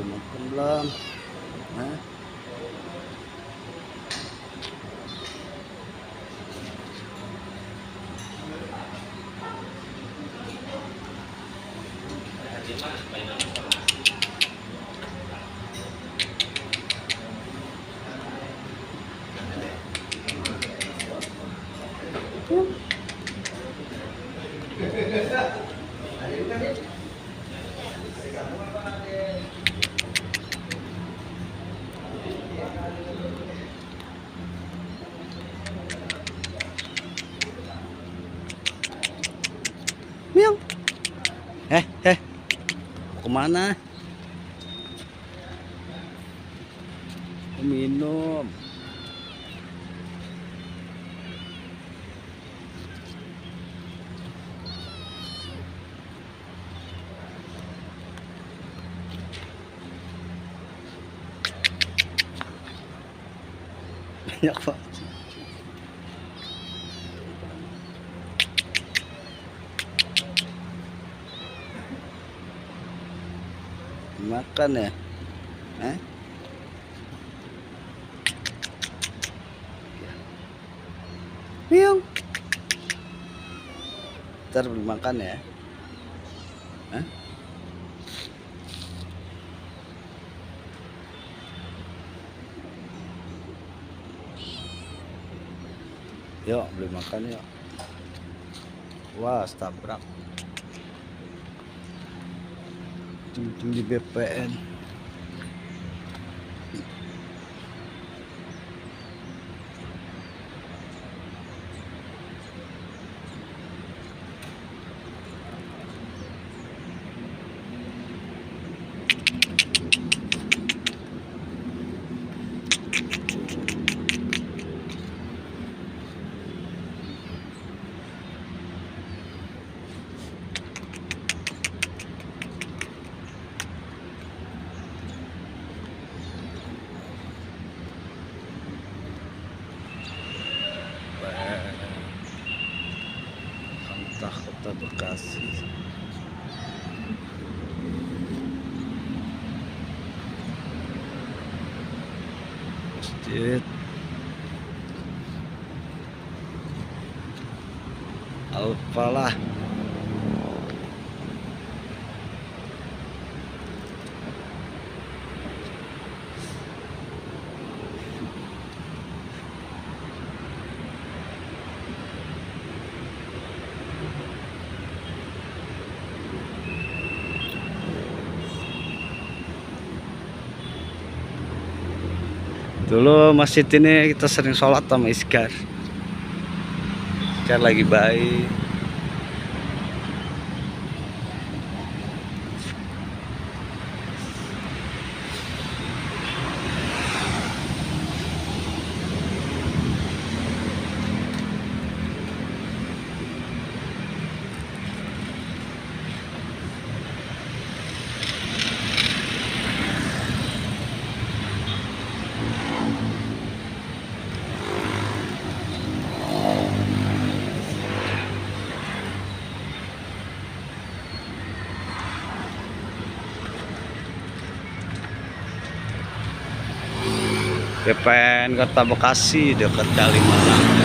makan belum? Hah? Miau. Kemana? Minum. Banyak pak. Makan ya? Miung. Ntar beli makan ya? Yuk beli makan yuk. Wah, stabrak. Ujung di BPN. Kota Bekasi. Masjid Al-Falah. Dulu masjid ini kita sering sholat sama Iskar. Iskar lagi baik. BPN Kota Bekasi dekat Kalimalang.